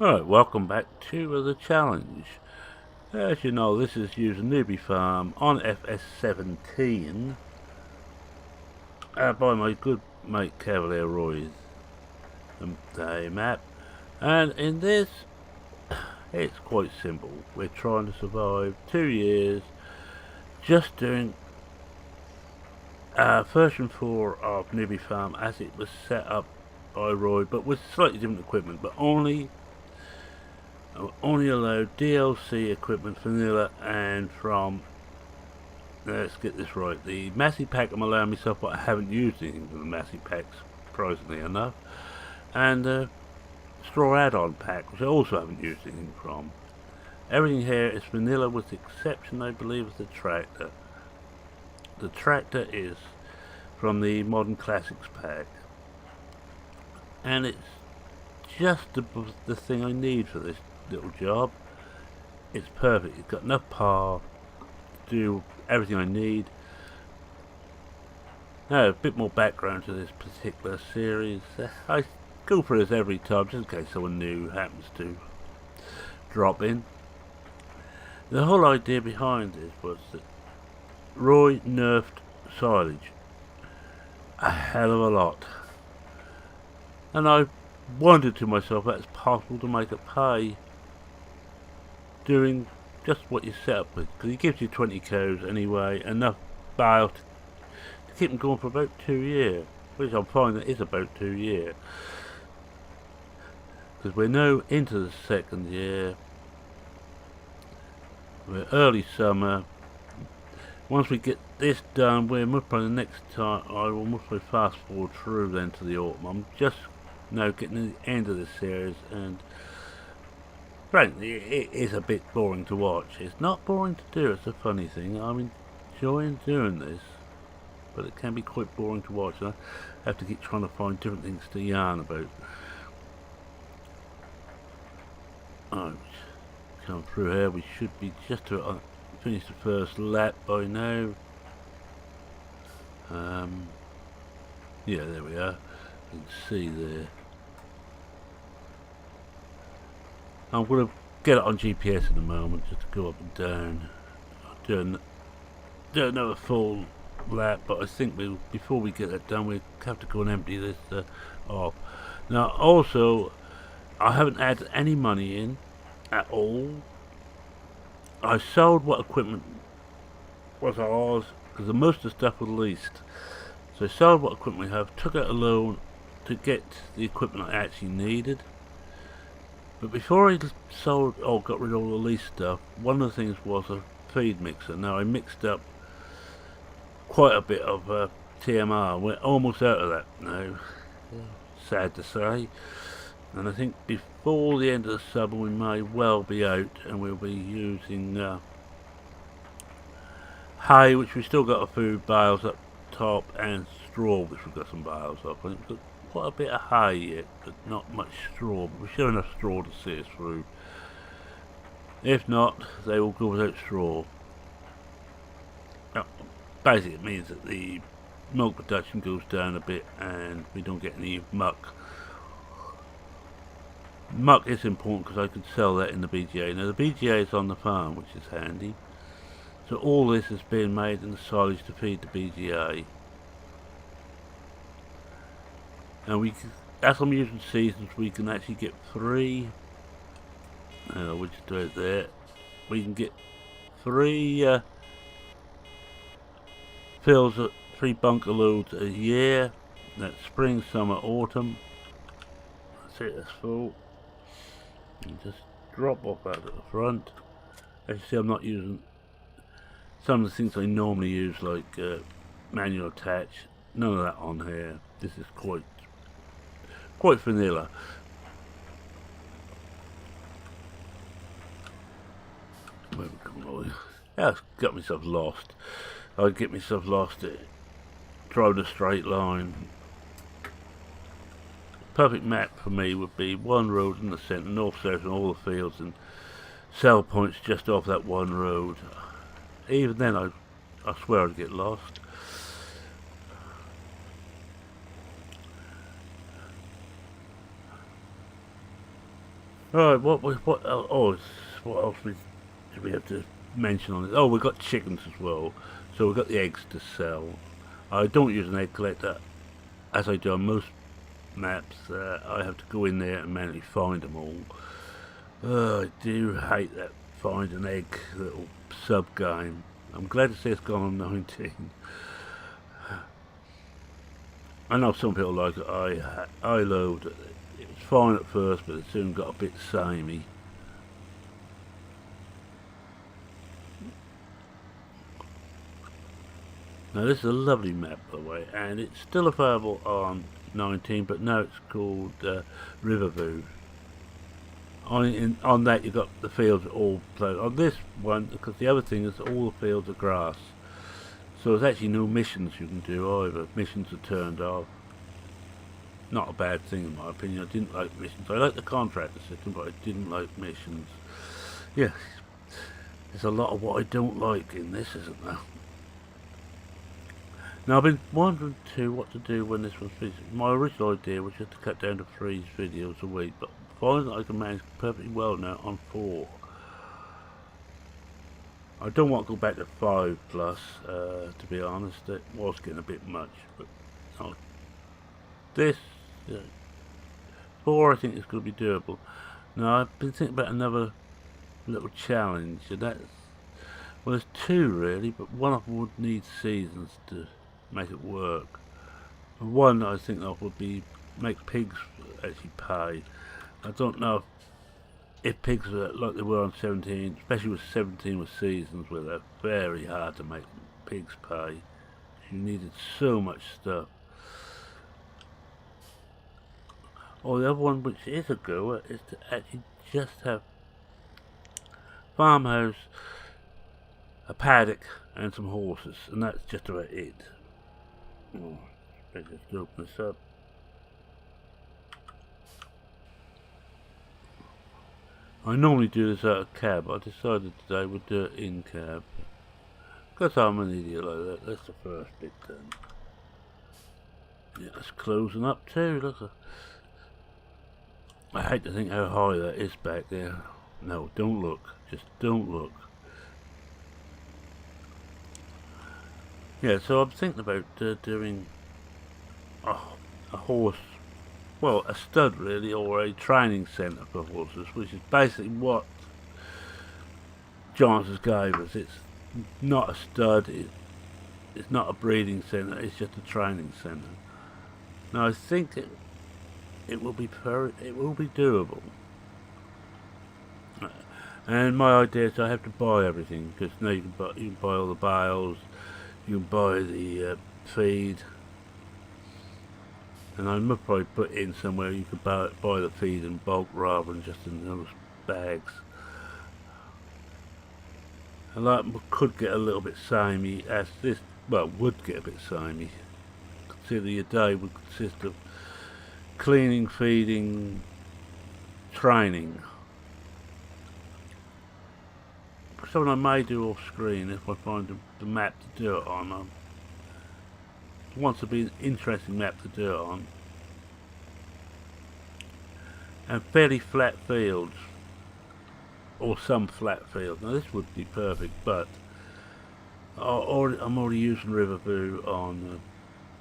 Alright, welcome back to the challenge. As you know, this is using Newbie Farm on FS17 by my good mate Cavalier Roy's map. And in this, it's quite simple. We're trying to survive 2 years just doing version 4 of Newbie Farm as it was set up by Roy, but with slightly different equipment, but only allowed DLC equipment vanilla, and from, let's get this right, the Massey Pack I'm allowing myself, but I haven't used anything from the Massey Packs, surprisingly enough, and Straw Add-on Pack, which I also haven't used anything from. Everything here is vanilla with the exception, I believe, of the tractor. The tractor is from the Modern Classics pack, and it's just the thing I need for this little job. It's perfect. It's got enough power to do everything I need. Now, a bit more background to this particular series. I go for this every time just in case someone new happens to drop in. The whole idea behind this was that Roy nerfed silage a hell of a lot, and I wondered to myself that it's possible to make it pay doing just what you set up with, because he gives you 20 cows anyway, enough bale to keep them going for about 2 years, which I'm finding is about 2 years, because we're now into the second year. We're early summer. Once we get this done, we're most probably the next time I will most probably fast forward through then to the autumn. I'm just now getting to the end of this series, and frankly, it is a bit boring to watch. It's not boring to do, it's a funny thing. I'm enjoying doing this, but it can be quite boring to watch. I have to keep trying to find different things to yarn about. Alright, come through here. We should be just to finish the first lap by now. Yeah, there we are. You can see there. I'm going to get it on GPS in a moment, just to go up and down. I'll do another full lap, but I think before we get that done, we have to go and empty this off. Now, also, I haven't added any money in at all. I sold what equipment was ours, because most of the stuff was leased. So I sold what equipment we have, took out a loan to get the equipment I actually needed. But before I sold or got rid of all the lease stuff, one of the things was a feed mixer. Now I mixed up quite a bit of TMR. We're almost out of that now, sad to say. And I think before the end of the summer we may well be out, and we'll be using hay, which we've still got a few bales up top, and straw, which we've got some bales of. I think we've got quite a bit of hay yet, but not much straw. But we should have enough straw to see us through. If not, they will go without straw. Now, basically it means that the milk production goes down a bit and we don't get any muck. Muck is important because I can sell that in the BGA. Now the BGA is on the farm, which is handy. So all this is being made in the silage to feed the BGA. And as I'm using seasons, we can actually get 3. We'll just do it there. We can get 3 fills, 3 bunker loads a year. That's spring, summer, autumn. That's it. That's full. And just drop off out at the front. As you see, I'm not using some of the things I normally use, like manual attach. None of that on here. This is quite vanilla. Where we going? Yeah, I've got myself lost. I get myself lost at driving a straight line. Perfect map for me would be one road in the centre, north, south, and all the fields, and sell points just off that one road. Even then, I swear I'd get lost. Alright, what else do we have to mention on this? Oh, we've got chickens as well. So we've got the eggs to sell. I don't use an egg collector as I do on most maps. I have to go in there and manually find them all. I do hate that find an egg little sub game. I'm glad to see it's gone on 19. I know some people like it. I loathed it. It was fine at first, but it soon got a bit samey. Now this is a lovely map, by the way, and it's still available on 19, but now it's called Riverview. On that you've got the fields all played. On this one, because the other thing is all the fields are grass. So there's actually no missions you can do either. Missions are turned off. Not a bad thing in my opinion. I didn't like missions. I like the contractor system, but I didn't like missions. Yeah, there's a lot of what I don't like in this, isn't there? Now I've been wondering too what to do when this was finished. My original idea was just to cut down to 3 videos a week, but I find that I can manage perfectly well now on 4. I don't want to go back to 5 plus, to be honest. It was getting a bit much, but this 4 I think is going to be doable. Now I've been thinking about another little challenge, and that's, well, there's 2 really, but one of them would need seasons to make it work. One I think that would be make pigs actually pay. I don't know if pigs are like they were on 17, especially with 17 with seasons, where they're very hard to make pigs pay. You needed so much stuff. Or the other one, which is a goer, is to actually just have farmhouse, a paddock, and some horses, and that's just about it. Oh, let's just open this up. I normally do this out of cab, but I decided today we'd do it in cab. Because I'm an idiot like that. That's the first bit done. Yeah, it's closing up too. Look, I hate to think how high that is back there. No, don't look. Just don't look. Yeah, so I'm thinking about doing a horse, well, a stud really, or a training centre for horses, which is basically what Johnson's gave us. It's not a stud, it's not a breeding centre, it's just a training centre. Now I think it will be doable. And my idea is I have to buy everything, because now you can buy all the bales, you can buy the feed, and I must probably put in somewhere you could buy the feed in bulk rather than just in those bags. And that could get a little bit samey, as this, well, would get a bit samey. Consider your day would consist of cleaning, feeding, training. Something I may do off screen if I find the map to do it on. It wants to be an interesting map to do it on. And fairly flat fields, or some flat fields. Now this would be perfect, but I'm already using Riverview on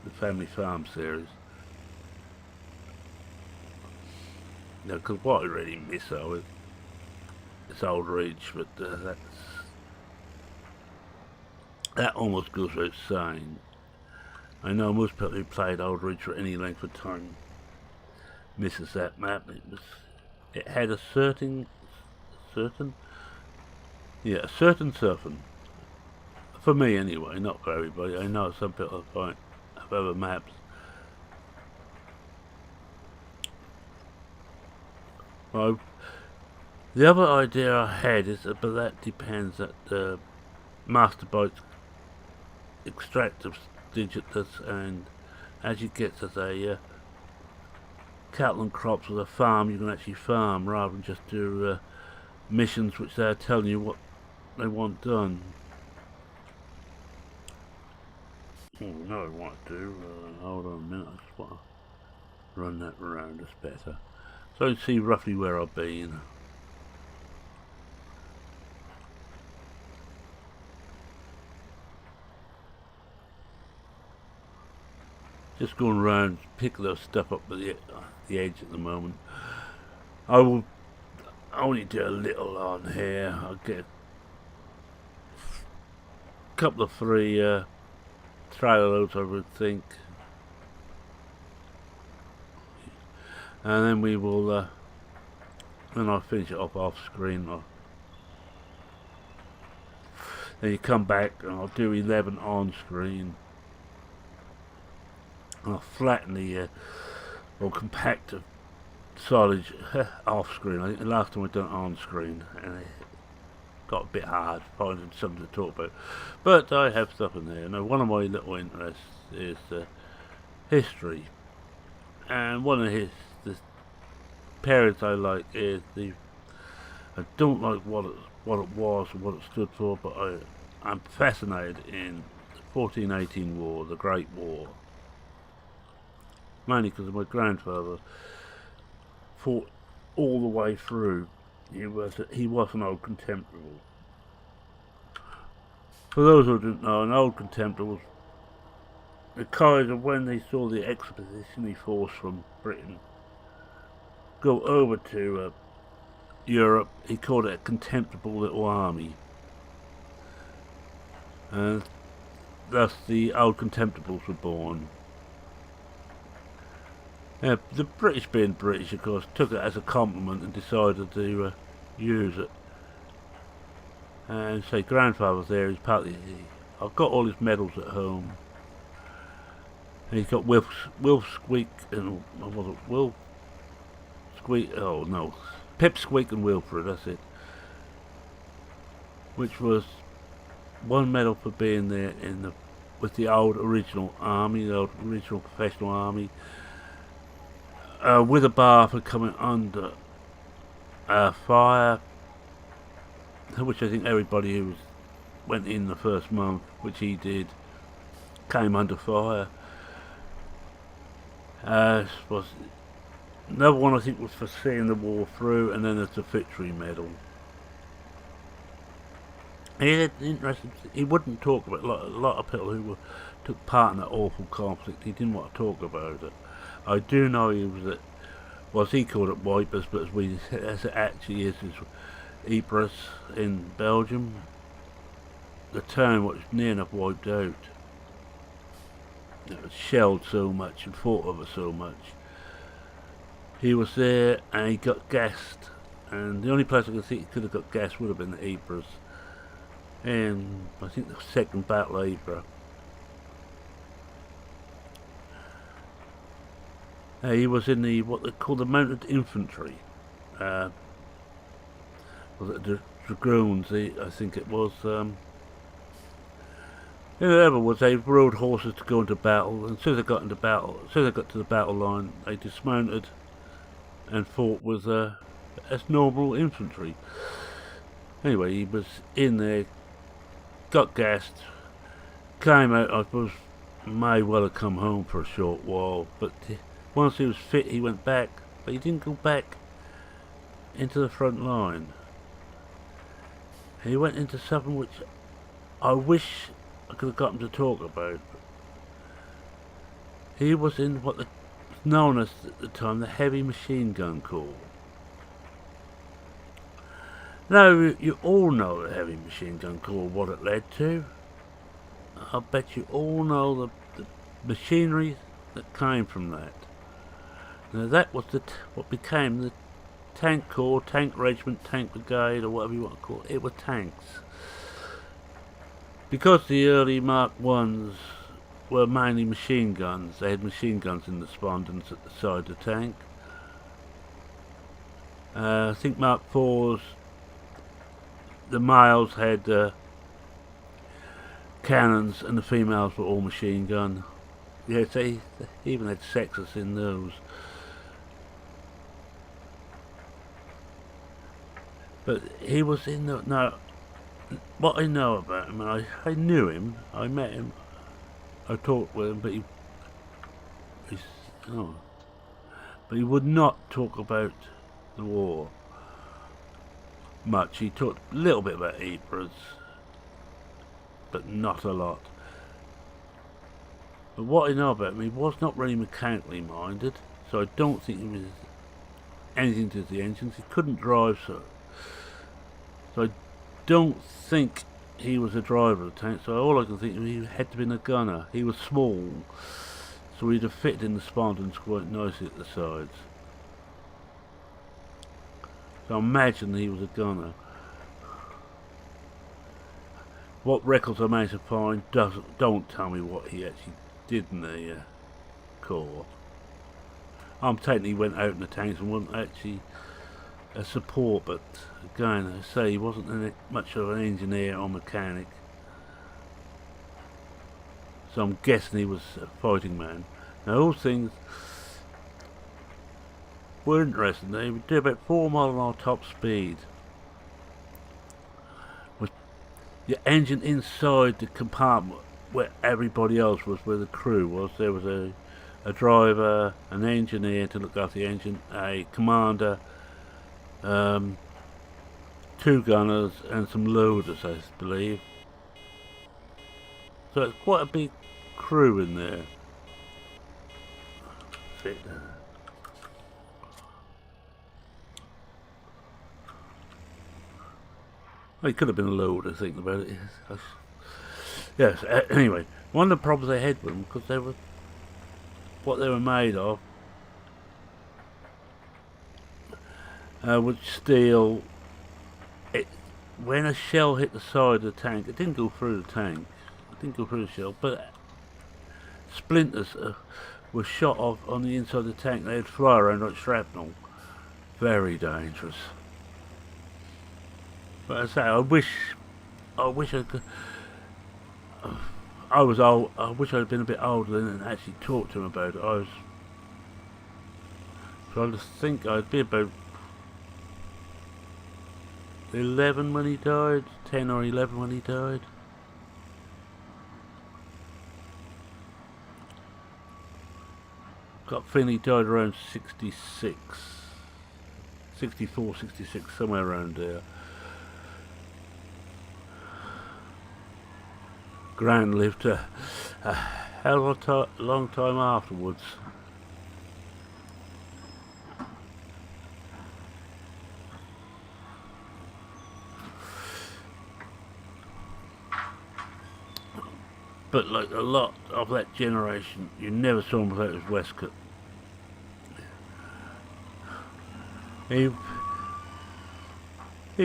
the Family Farm series. Now, because what I really miss though is it's Old Ridge, but that almost goes without saying. I know most people who played Old Ridge for any length of time misses that map. It had a certain surfing. For me anyway, not for everybody. I know some people have other maps. Well, the other idea I had is, but that depends that the master bytes extract the digits, and as you get to the cattle and crops with a farm, you can actually farm rather than just do missions which they're telling you what they want done. Oh, no, I want to do. Hold on a minute, I just want to run that around us better. so you see roughly where I've been. Just going around, pick those stuff up at the edge at the moment. I will only do a little on here. I'll get a couple of 3 trailer loads, I would think. And then we will, then I'll finish it off screen. Then you come back and I'll do 11 on screen. I'll flatten the or compact the silage off screen. I think the last time I done it on screen, and it got a bit hard finding something to talk about. But I have stuff in there. Now, one of my little interests is history, and one of the periods I like is I don't like what it was and what it stood for, but I'm fascinated in the 1418 War, the Great War. Mainly because my grandfather fought all the way through. He was an old contemporary. For those who didn't know, an old contemporary was the Kaiser, when they saw the expeditionary force from Britain go over to Europe, he called it a contemptible little army. And thus the old contemptibles were born. The British, being British, of course, took it as a compliment and decided to use it. And say, grandfather was there. He's partly. I've got all his medals at home. And he's got Will Squeak and was it Will Squeak? Oh no, Pip Squeak and Wilfred. That's it. Which was one medal for being there with the old original army, the old original professional army. With a bar for coming under fire, which I think everybody who went in the first month, which he did, came under fire. Was another one I think was for seeing the war through, and then there's the Victory Medal. He wouldn't talk about a lot of people who took part in that awful conflict. He didn't want to talk about it. I do know he was he called it wipers, but as it actually is Ypres in Belgium. The town was near enough wiped out. It was shelled so much and fought over so much. He was there and he got gassed, and the only place I could think he could have got gassed would have been the Ypres. And I think the second battle of Ypres. He was in what they call the mounted infantry. Was it the dragoons? I think it was. Whoever was, they rode horses to go into battle, and as soon as they got into battle, as soon as they got to the battle line, they dismounted and fought with as normal infantry. Anyway, he was in there, got gassed, came out. I suppose may well have come home for a short while, but once he was fit, he went back, but he didn't go back into the front line. He went into something which I wish I could have got him to talk about. He was in what was known as at the time the Heavy Machine Gun Corps. Now, you all know the Heavy Machine Gun Corps, what it led to. I bet you all know the machinery that came from that. Now that was what became the Tank Corps, Tank Regiment, Tank Brigade, or whatever you want to call it. It were tanks. Because the early Mark 1s were mainly machine guns, they had machine guns in the spondons at the side of the tank. I think Mark 4s, the males had cannons and the females were all machine gun. Yes, they even had sexes in those. But he was in the... Now, what I know about him, and I knew him, I met him, I talked with him, but he's... Oh. but he would not talk about the war much. He talked a little bit about Ypres, but not a lot. But what I know about him, he was not really mechanically minded, so I don't think he was anything to do with the engines. He couldn't drive, so I don't think he was a driver of the tank. So all I can think of, he had to have been a gunner. He was small, so he'd have fitted in the spandons quite nicely at the sides. So I imagine he was a gunner. What records I managed to find don't tell me what he actually did in the Corps. I'm taking he went out in the tanks and wasn't actually a support, but again, I say he wasn't much of an engineer or mechanic. So I'm guessing he was a fighting man. Now those things were interesting. They would do about 4 miles an hour top speed. With the engine inside the compartment where everybody else was, where the crew was. There was a driver, an engineer to look after the engine, a commander, 2 gunners and some loaders, I believe. So it's quite a big crew in there. Well, it could have been a loader, thinking about it. Yes, anyway, one of the problems they had with them, because they were what they were made of, was steel. When a shell hit the side of the tank, it didn't go through the tank, it didn't go through the shell, but splinters were shot off on the inside of the tank. They'd fly around like shrapnel. Very dangerous. But as I say, I wish I could. I was old. I wish I'd been a bit older then and actually talked to him about it. I was trying to think. I'd be about 11 when he died, 10 or 11 when he died. Got a feeling he died around 66, 64, 66, somewhere around there. Grant lived a hell of a long time afterwards. But like a lot of that generation, you never saw him without his waistcoat. He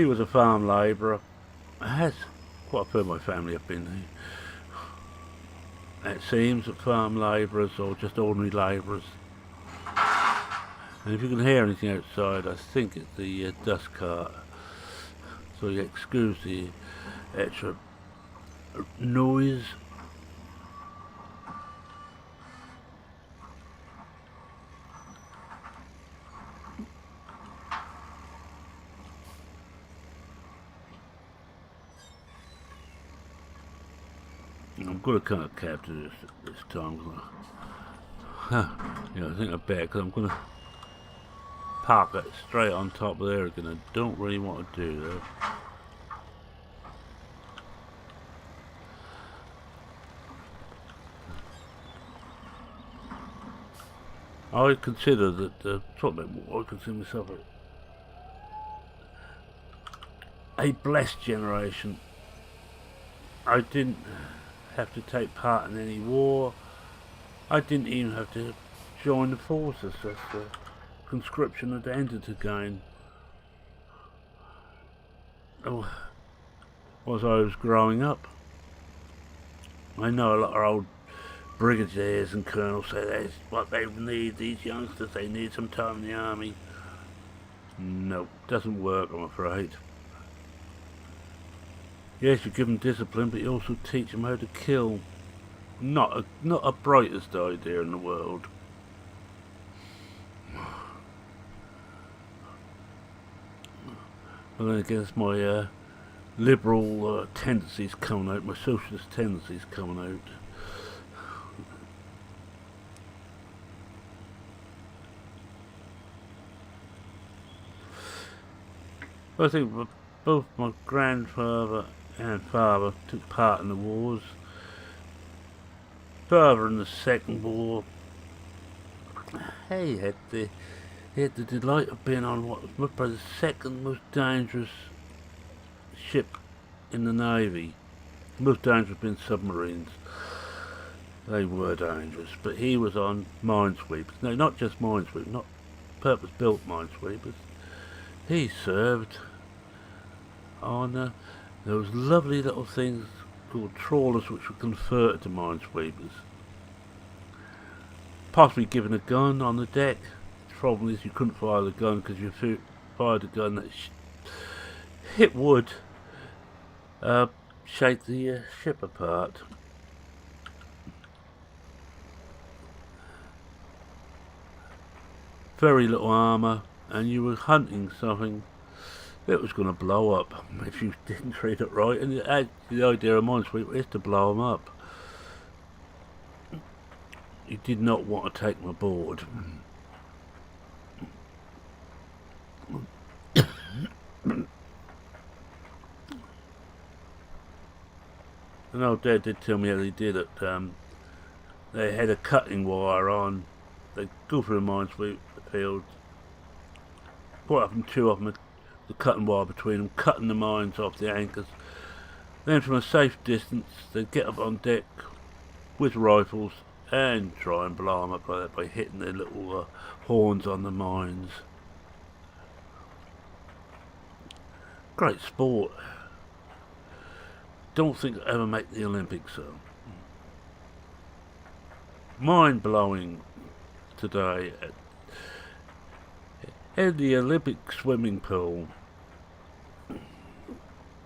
was a farm labourer. Has quite a few of my family have been. It seems that farm labourers or just ordinary labourers. And if you can hear anything outside, I think it's the dust cart. So you excuse the extra noise. I'm going to cut a cab to this time. Yeah, I think I better, because I'm going to park it straight on top of there again. I don't really want to do that. I consider that, I consider myself a blessed generation. I didn't have to take part in any war. I didn't even have to join the forces. That's the conscription had ended again. Oh, as I was growing up, I know a lot of old brigadiers and colonels say that's what they need, these youngsters, they need some time in the army. No, doesn't work, I'm afraid. Yes, you give them discipline, but you also teach them how to kill. Not a brightest idea in the world. And then again, it's my liberal tendencies coming out, my socialist tendencies coming out. I think both my grandfather and father took part in the wars. Father in the Second War, he had the delight of being on what was probably the second most dangerous ship in the Navy. Most dangerous being submarines. They were dangerous, but he was on minesweepers. No, not just minesweepers, not purpose-built minesweepers. He served on those lovely little things called trawlers, which were converted to minesweepers. Possibly given a gun on the deck. The problem is you couldn't fire the gun because you fired a gun that hit wood, shake the ship apart. Very little armour, and you were hunting something that was going to blow up if you didn't treat it right. And the idea of minesweeper is to blow them up. You did not want to take them aboard. And old Dad did tell me how they did it. They had a cutting wire on. They'd go through the minesweeper fields, put up and two of them, the cutting wire between them, cutting the mines off the anchors. Then from a safe distance, they'd get up on deck with rifles and try and blow them up like that by hitting their little horns on the mines. Great sport. Don't think I'll ever make the Olympics though. Mind blowing today at the Olympic swimming pool.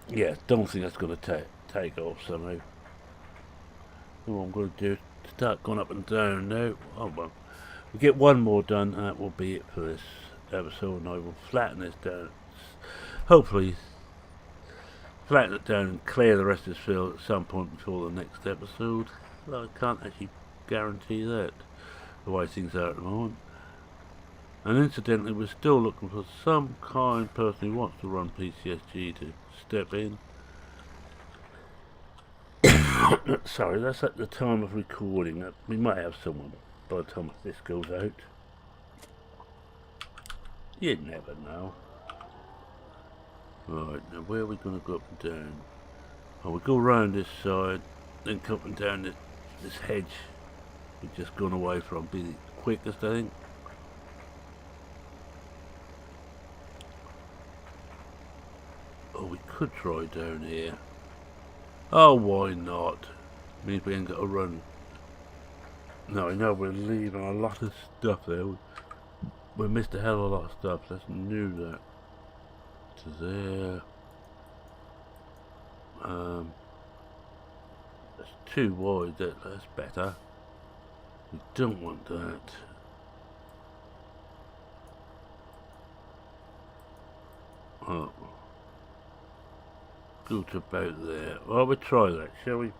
Yeah, don't think that's going to take off somehow. What I'm going to do is start going up and down now. Oh well, we'll get one more done and that will be it for this episode, and I will flatten this down. Hopefully flatten it down and clear the rest of this field at some point before the next episode. Well, I can't actually guarantee that, the way things are at the moment. And incidentally, we're still looking for some kind person who wants to run PCSG to step in. Sorry, that's at the time of recording. We might have someone by the time this goes out. You never know. Right, now where are we going to go up and down? Oh, we go round this side, then come up and down this hedge we've just gone away from. Be the quickest, I think. Oh, we could try down here. Oh, why not? Means we ain't got to run. No, I know we're leaving a lot of stuff there. We missed a hell of a lot of stuff. Let's knew that. To there. That's too wide. That's better. We don't want that. Oh. Go to about there. Well, we'll try that, shall we?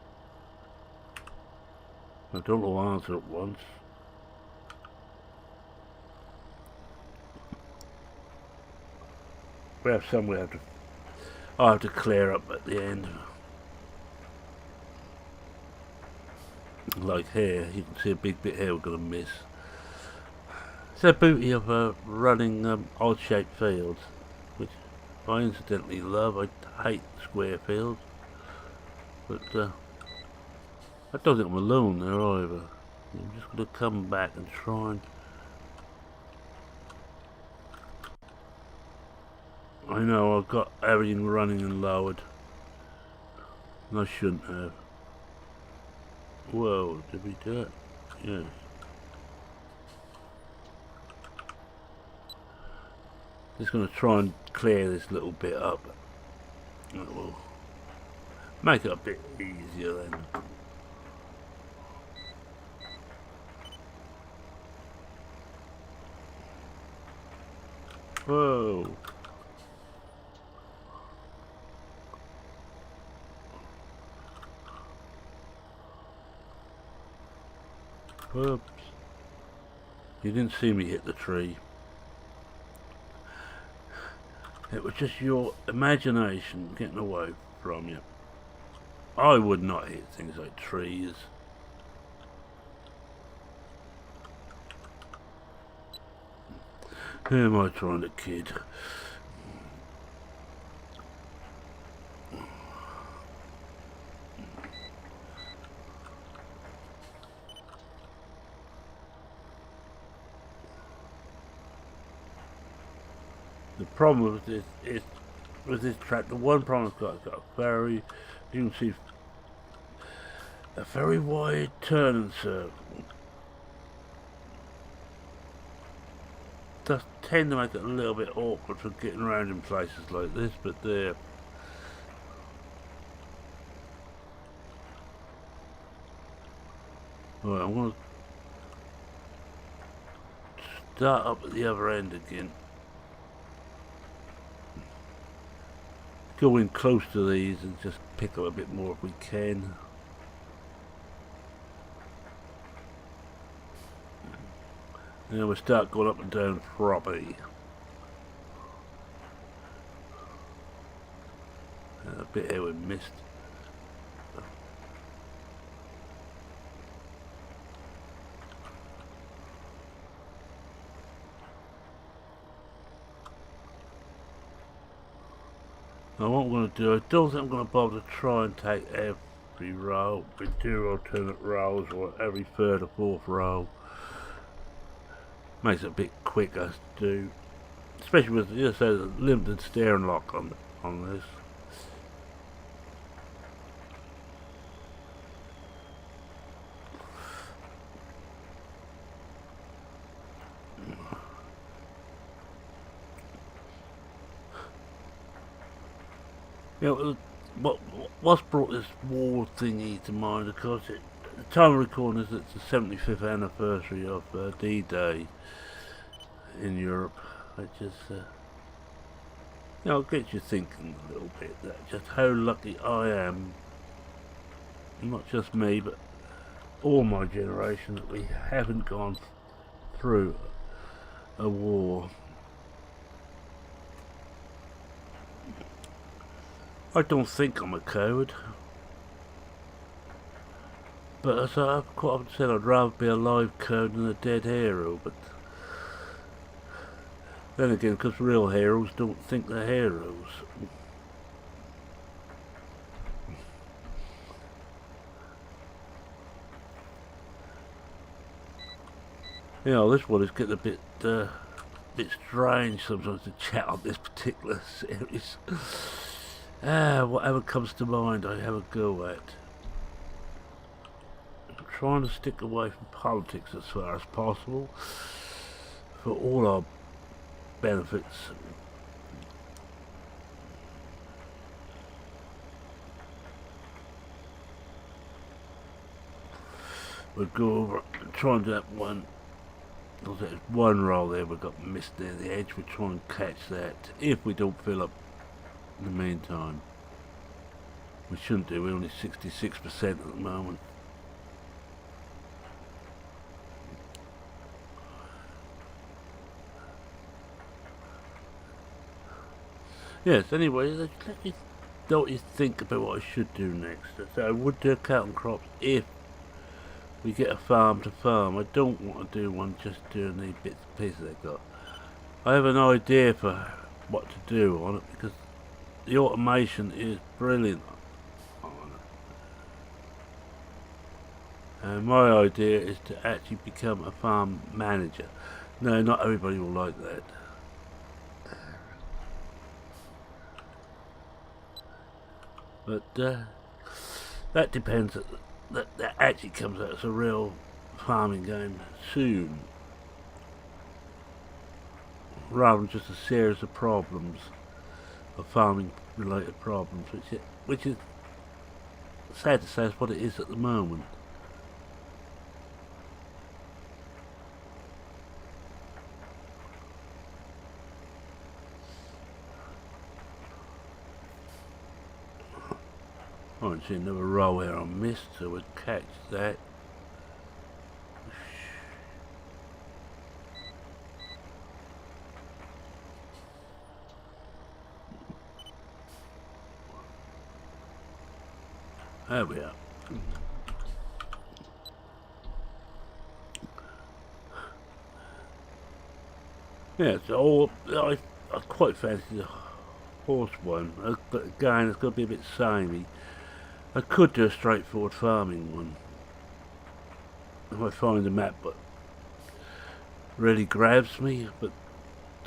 I don't know answer at once. We have somewhere I'll have to clear up at the end. Like here, you can see a big bit here we're going to miss. It's the beauty of running odd-shaped fields, which I incidentally love. I hate square fields, but I don't think I'm alone there either. I'm just going to come back and try and... I know I've got everything running and lowered, and I shouldn't have. Whoa, did we do it? Yes. Just going to try and clear this little bit up. That will make it a bit easier then. Whoa. Whoops. You didn't see me hit the tree. It was just your imagination getting away from you. I would not hit things like trees. Who am I trying to kid? The problem with this is with this track. The one problem it's got a very, you can see, a very wide turn and circle. Does tend to make it a little bit awkward for getting around in places like this, but there. Right, I'm going to start up at the other end again. Go in close to these and just pick up a bit more if we can. And then we'll start going up and down properly. A bit here we missed. Now what I'm going to do, I don't think I'm going to bother to try and take every row, we do alternate rows, or every third or fourth row. Makes it a bit quicker to do, especially with, you know, say, the limited steering lock on this. You know, what's brought this war thingy to mind, of course, at the time of recording is it's the 75th anniversary of D-Day in Europe, which is, you know, it gets you thinking a little bit, that just how lucky I am, not just me, but all my generation, that we haven't gone through a war. I don't think I'm a coward, but as I've quite often said, I'd rather be a live coward than a dead hero, but then again, because real heroes don't think they're heroes. You know, this one is getting a bit strange sometimes to chat on this particular series. Whatever comes to mind, I have a go at. I'm trying to stick away from politics as far as possible, for all our benefits. We'll go over and try and do that one. There's one roll there we got missed near the edge. We'll try and catch that if we don't fill up in the meantime. We shouldn't do, we're only 66% at the moment. Yes, anyway, let me know what you think about what I should do next. So I would do a cotton crops if we get a farm to farm. I don't want to do one just doing the bits and pieces they've got. I have an idea for what to do on it, because the automation is brilliant on it. And my idea is to actually become a farm manager. No, not everybody will like that. But that depends. That actually comes out as a real farming game soon, rather than just a series of problems, of farming related problems, which is sad to say is what it is at the moment. I don't see another roll here I missed, so we'll catch that. There we are. Yeah, so I quite fancy the horse one, but again it's got to be a bit samey. I could do a straightforward farming one if I find a map that really grabs me, but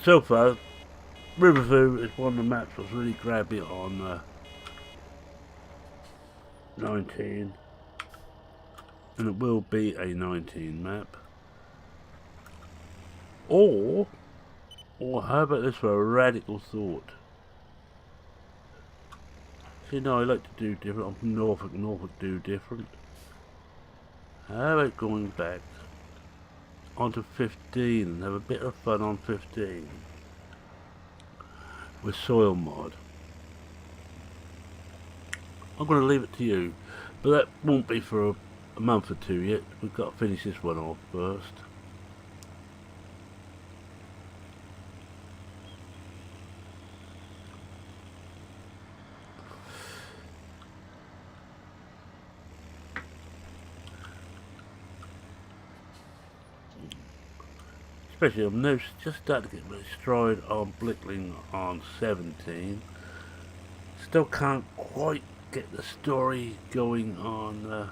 so far Riverview is one of the maps that's really grabbed me on 19, and it will be a 19 map. Or how about this for a radical thought? See, no, I like to do different. I'm from Norfolk. Norfolk do different. How about going back onto 15 and have a bit of fun on 15 with soil mod? I'm going to leave it to you, but that won't be for a month or two yet. We've got to finish this one off first. Especially I'm now just starting to get my stride on Blickling on 17. Still can't quite get the story going on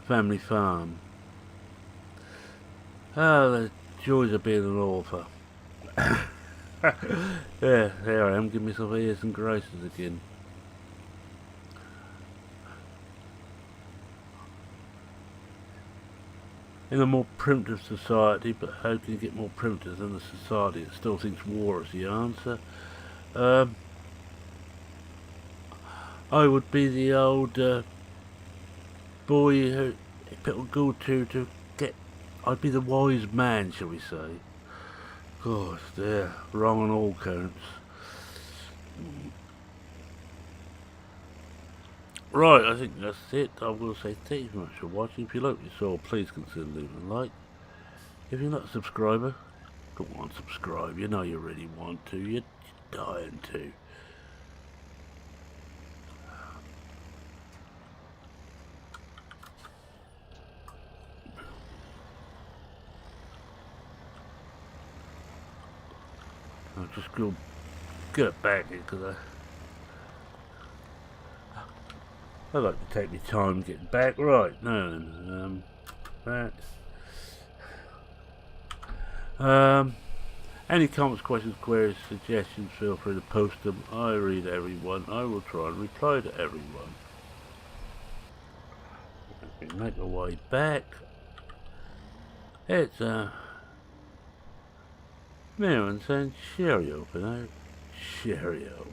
Family Farm. The joys of being an author. Yeah, there I am, giving myself airs and graces again. In a more primitive society, but how can you get more primitive than a society that still thinks war is the answer? I would be the old boy who people go to get. I'd be the wise man, shall we say? Gosh, they're wrong on all counts. Right, I think that's it. I'm going to say thank you very much for watching. If you like what you saw, please consider leaving a like. If you're not a subscriber, go on, subscribe. You know you really want to. You're dying to. I'll just go get back here because I like to take my time getting back. Right, now then, any comments, questions, queries, suggestions, feel free to post them. I read everyone. I will try and reply to everyone. Let me make my way back. It's Mirren saying cheerio for now. Cheerio.